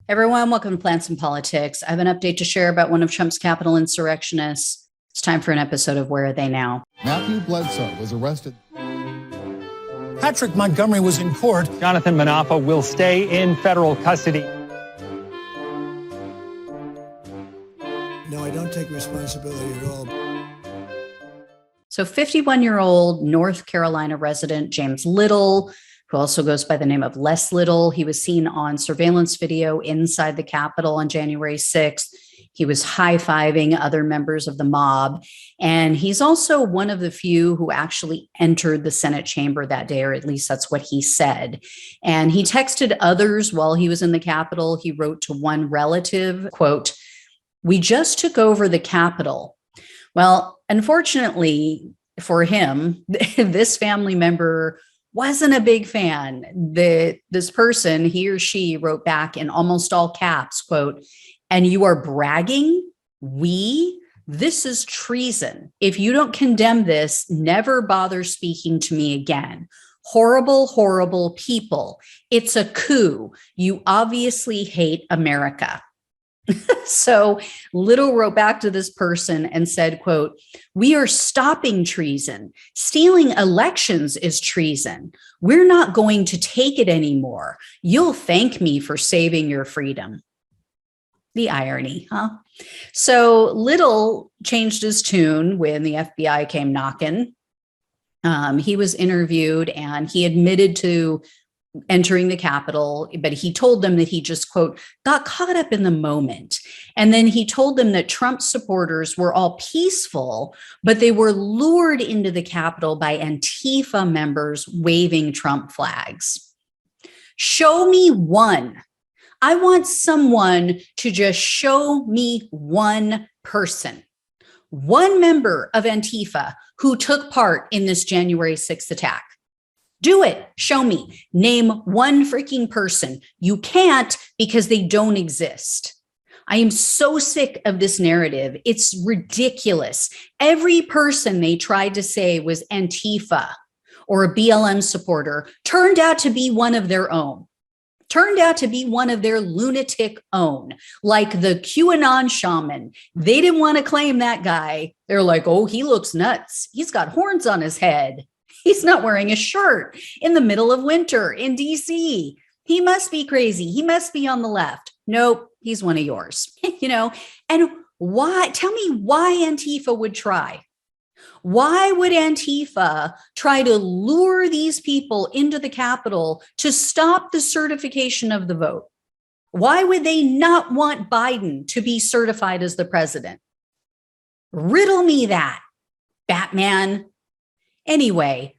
Everyone, welcome to Plants and Politics. I have an update to share about one of Trump's Capitol insurrectionists. It's time for an episode of Where Are They Now? Matthew Bledsoe was arrested. Patrick Montgomery was in court. Jonathan Manapa will stay in federal custody. No, I don't take responsibility at all. So 51-year-old North Carolina resident James Little, who also goes by the name of Les Little, he was seen on surveillance video inside the Capitol on January 6th. He was high-fiving other members of the mob. And he's also one of the few who actually entered the Senate chamber that day, or at least that's what he said. And he texted others while he was in the Capitol. He wrote to one relative, quote, "We just took over the Capitol." Well, unfortunately for him, this family member wasn't a big fan. This person, he or she, wrote back in almost all caps, quote, "And you are bragging? This is treason. If you don't condemn this, never bother speaking to me again. Horrible, horrible people. It's a coup. You obviously hate America." So Little wrote back to this person and said, quote, "We are stopping treason. Stealing elections is treason. We're not going to take it anymore. You'll thank me for saving your freedom." The irony, huh? So Little changed his tune when the FBI came knocking. He was interviewed and he admitted to entering the Capitol, but he told them that he just, quote, "got caught up in the moment." And then he told them that Trump supporters were all peaceful, but they were lured into the Capitol by Antifa members waving Trump flags. Show me one. I want someone to just show me one person, one member of Antifa who took part in this January 6th attack. Do it. Show me. Name one freaking person. You can't because they don't exist. I am so sick of this narrative. It's ridiculous. Every person they tried to say was Antifa or a BLM supporter turned out to be one of their own. Turned out to be one of their lunatic own, like the QAnon shaman. They didn't want to claim that guy. They're like, "Oh, he looks nuts. He's got horns on his head. He's not wearing a shirt in the middle of winter in DC. He must be crazy. He must be on the left." Nope, he's one of yours. And why? Tell me why Antifa would try. Why would Antifa try to lure these people into the Capitol to stop the certification of the vote? Why would they not want Biden to be certified as the president? Riddle me that, Batman. Anyway,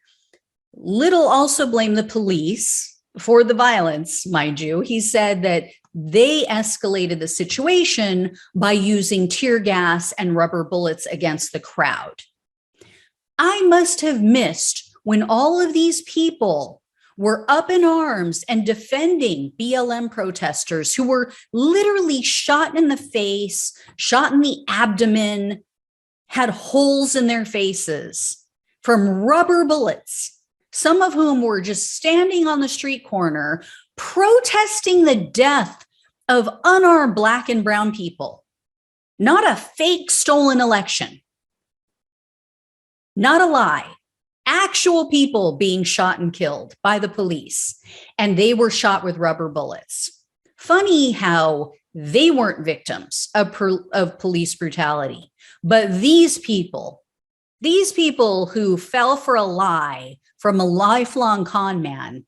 Little also blamed the police for the violence, mind you. He said that they escalated the situation by using tear gas and rubber bullets against the crowd. I must have missed when all of these people were up in arms and defending BLM protesters who were literally shot in the face, shot in the abdomen, had holes in their faces from rubber bullets, some of whom were just standing on the street corner protesting the death of unarmed Black and brown people, not a fake stolen election, not a lie, actual people being shot and killed by the police, and they were shot with rubber bullets. Funny how they weren't victims of police brutality, but these people who fell for a lie from a lifelong con man,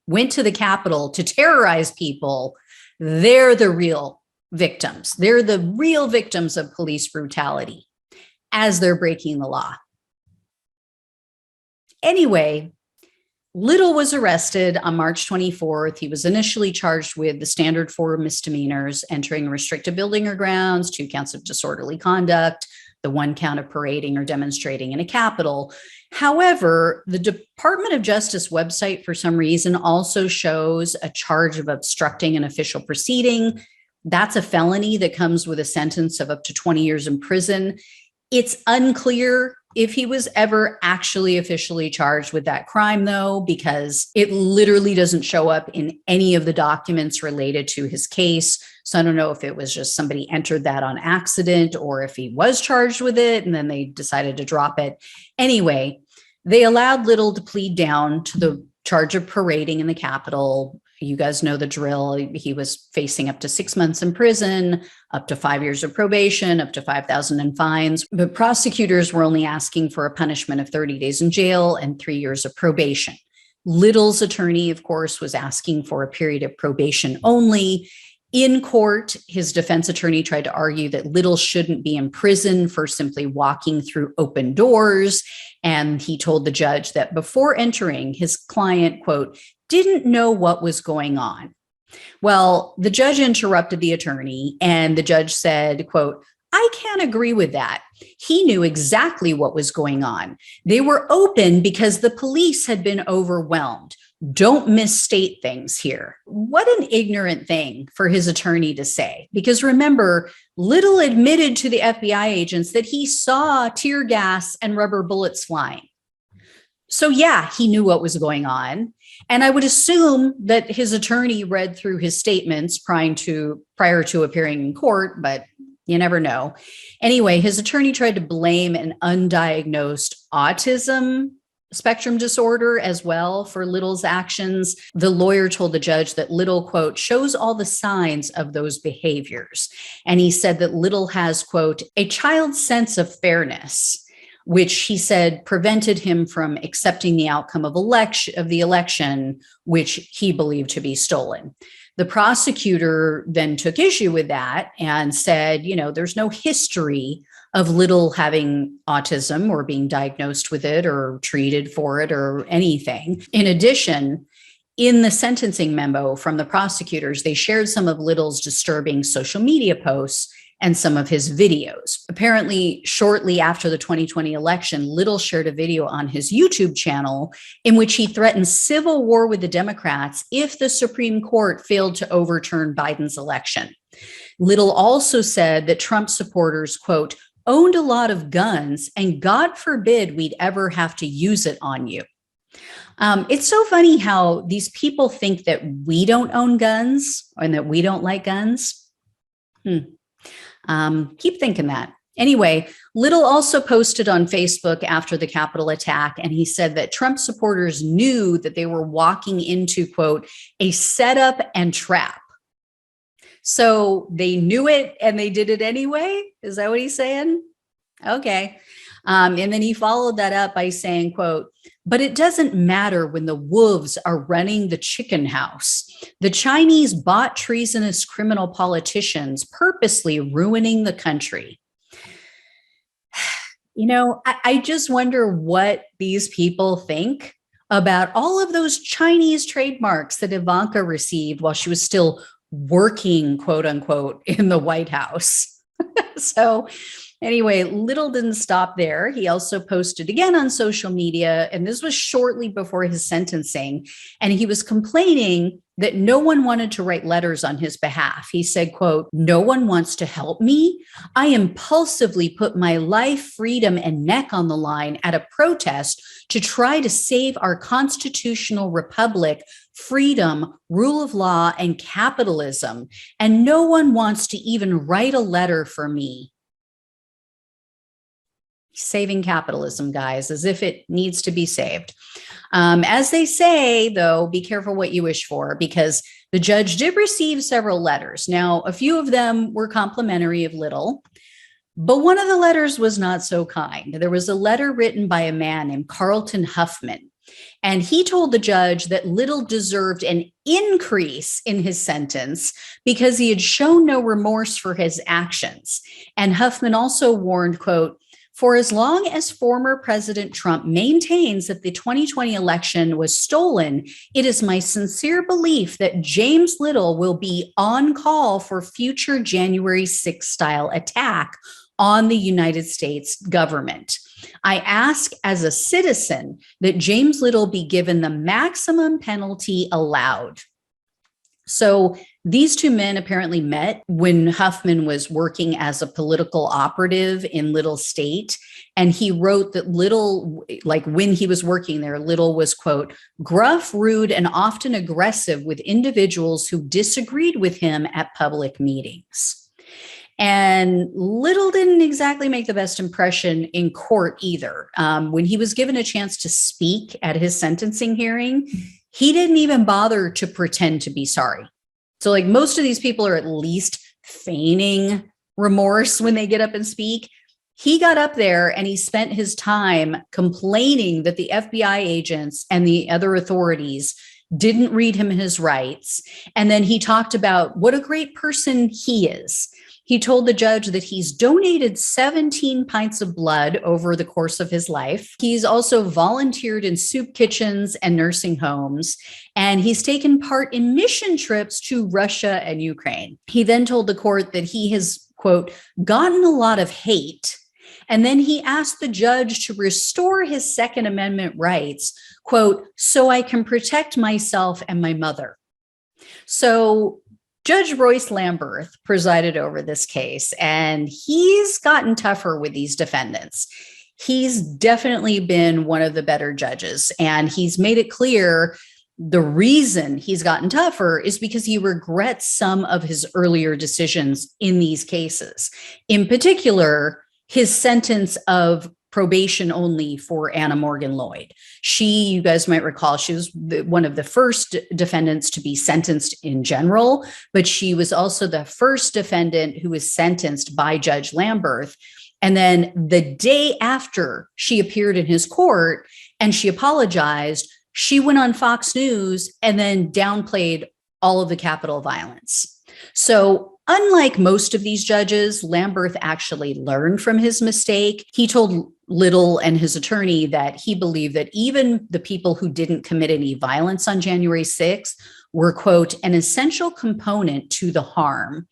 went to the Capitol to terrorize people, they're the real victims. They're the real victims of police brutality as they're breaking the law. Anyway, Little was arrested on March 24th. He was initially charged with the standard 4 misdemeanors: entering a restricted building or grounds, 2 counts of disorderly conduct, the 1 count of parading or demonstrating in a Capitol. However, the Department of Justice website, for some reason, also shows a charge of obstructing an official proceeding. That's a felony that comes with a sentence of up to 20 years in prison. It's unclear if he was ever actually officially charged with that crime, though, because it literally doesn't show up in any of the documents related to his case. So I don't know if it was just somebody entered that on accident or if he was charged with it and then they decided to drop it. Anyway, they allowed Little to plead down to the charge of parading in the Capitol. You guys know the drill. He was facing up to 6 months in prison, up to 5 years of probation, up to $5,000 in fines. But prosecutors were only asking for a punishment of 30 days in jail and 3 years of probation. Little's attorney, of course, was asking for a period of probation only. In court, his defense attorney tried to argue that Little shouldn't be in prison for simply walking through open doors. And he told the judge that before entering, his client, quote, didn't know what was going on. Well, the judge interrupted the attorney and the judge said, quote, I can't agree with that. He knew exactly what was going on. They were open because the police had been overwhelmed. Don't misstate things here. What an ignorant thing for his attorney to say. Because remember, Little admitted to the FBI agents that he saw tear gas and rubber bullets flying. So yeah, he knew what was going on. And I would assume that his attorney read through his statements prior to appearing in court, but you never know. Anyway, his attorney tried to blame an undiagnosed autism spectrum disorder as well for Little's actions. The lawyer told the judge that Little, quote, shows all the signs of those behaviors. And he said that Little has, quote, a child's sense of fairness, which he said prevented him from accepting the outcome of the election, which he believed to be stolen. The prosecutor then took issue with that and said, there's no history of Little having autism or being diagnosed with it or treated for it or anything. In addition, in the sentencing memo from the prosecutors, they shared some of Little's disturbing social media posts and some of his videos. Apparently, shortly after the 2020 election, Little shared a video on his YouTube channel in which he threatened civil war with the Democrats if the Supreme Court failed to overturn Biden's election. Little also said that Trump supporters, quote, owned a lot of guns and God forbid we'd ever have to use it on you. It's so funny how these people think that we don't own guns and that we don't like guns. Keep thinking that. Anyway, Little also posted on Facebook after the Capitol attack, and he said that Trump supporters knew that they were walking into, quote, a setup and trap. So they knew it and they did it anyway? Is that what he's saying? Okay. And then he followed that up by saying, quote, but it doesn't matter when the wolves are running the chicken house. The Chinese bought treasonous criminal politicians purposely ruining the country. I just wonder what these people think about all of those Chinese trademarks that Ivanka received while she was still working, quote unquote, in the White House. So anyway, Little didn't stop there. He also posted again on social media, and this was shortly before his sentencing, and he was complaining that no one wanted to write letters on his behalf. He said, quote, no one wants to help me. I impulsively put my life, freedom, and neck on the line at a protest to try to save our constitutional republic, freedom, rule of law, and capitalism. And no one wants to even write a letter for me. Saving capitalism, guys, as if it needs to be saved. As they say, though, be careful what you wish for, because the judge did receive several letters. Now, a few of them were complimentary of Little, but one of the letters was not so kind. There was a letter written by a man named Carlton Huffman, and he told the judge that Little deserved an increase in his sentence because he had shown no remorse for his actions. And Huffman also warned, quote, for as long as former President Trump maintains that the 2020 election was stolen, it is my sincere belief that James Little will be on call for future January 6th style attack on the United States government. I ask as a citizen that James Little be given the maximum penalty allowed. So these two men apparently met when Huffman was working as a political operative in Little State. And he wrote that Little, like when he was working there, Little was, quote, gruff, rude, and often aggressive with individuals who disagreed with him at public meetings. And Little didn't exactly make the best impression in court either. When he was given a chance to speak at his sentencing hearing, he didn't even bother to pretend to be sorry. So like most of these people are at least feigning remorse when they get up and speak. He got up there and he spent his time complaining that the FBI agents and the other authorities didn't read him his rights. And then he talked about what a great person he is. He told the judge that he's donated 17 pints of blood over the course of his life. He's also volunteered in soup kitchens and nursing homes, and he's taken part in mission trips to Russia and Ukraine. He then told the court that he has, quote, gotten a lot of hate. And then he asked the judge to restore his Second Amendment rights, quote, so I can protect myself and my mother. So Judge Royce Lamberth presided over this case, and he's gotten tougher with these defendants. He's definitely been one of the better judges, and he's made it clear the reason he's gotten tougher is because he regrets some of his earlier decisions in these cases. In particular, his sentence of probation only for Anna Morgan Lloyd. You guys might recall, she was one of the first defendants to be sentenced in general, but she was also the first defendant who was sentenced by Judge Lamberth. And then the day after she appeared in his court and she apologized, she went on Fox News and then downplayed all of the Capitol violence. So unlike most of these judges, Lamberth actually learned from his mistake. He told Little and his attorney that he believed that even the people who didn't commit any violence on January 6th were, quote, an essential component to the harm.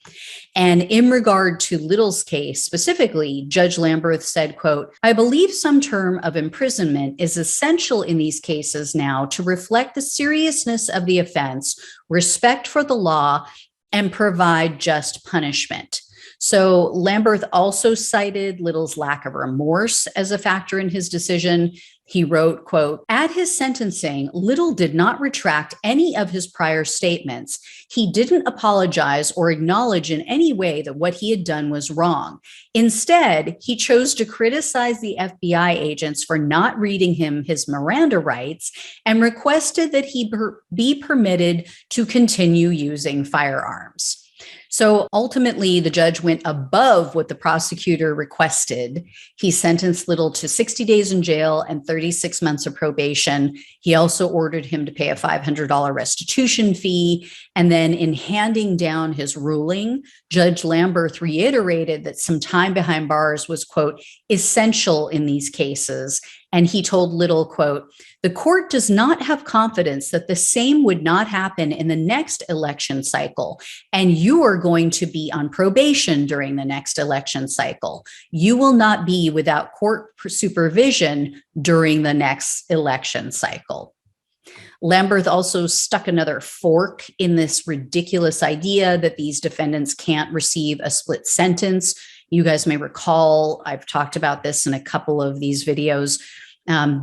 And in regard to Little's case specifically, Judge Lamberth said, quote, I believe some term of imprisonment is essential in these cases now to reflect the seriousness of the offense, respect for the law, and provide just punishment. So Lamberth also cited Little's lack of remorse as a factor in his decision. He wrote, quote, at his sentencing, Little did not retract any of his prior statements. He didn't apologize or acknowledge in any way that what he had done was wrong. Instead, he chose to criticize the FBI agents for not reading him his Miranda rights and requested that he be permitted to continue using firearms. So ultimately, the judge went above what the prosecutor requested. He sentenced Little to 60 days in jail and 36 months of probation. He also ordered him to pay a $500 restitution fee. And then in handing down his ruling, Judge Lamberth reiterated that some time behind bars was, quote, essential in these cases. And he told Little, quote, the court does not have confidence that the same would not happen in the next election cycle. And you are going to be on probation during the next election cycle. You will not be without court supervision during the next election cycle. Lamberth also stuck another fork in this ridiculous idea that these defendants can't receive a split sentence. You guys may recall, I've talked about this in a couple of these videos.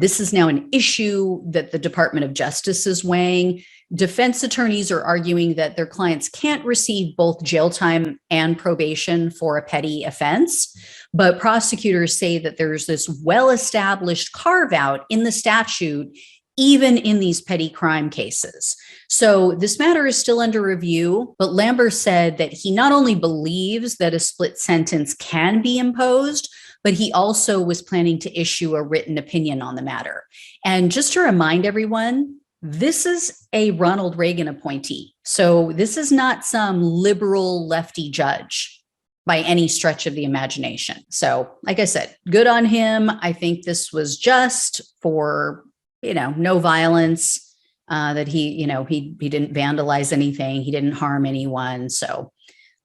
This is now an issue that the Department of Justice is weighing. Defense attorneys are arguing that their clients can't receive both jail time and probation for a petty offense, but prosecutors say that there's this well-established carve-out in the statute, even in these petty crime cases. So this matter is still under review, but Lamberth said that he not only believes that a split sentence can be imposed, but he also was planning to issue a written opinion on the matter. And just to remind everyone, this is a Ronald Reagan appointee. So this is not some liberal lefty judge by any stretch of the imagination. So like I said, good on him. I think this was just for, no violence, that he didn't vandalize anything. He didn't harm anyone. So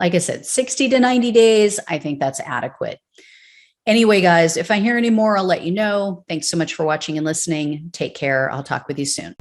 like I said, 60 to 90 days, I think that's adequate. Anyway, guys, if I hear any more, I'll let you know. Thanks so much for watching and listening. Take care. I'll talk with you soon.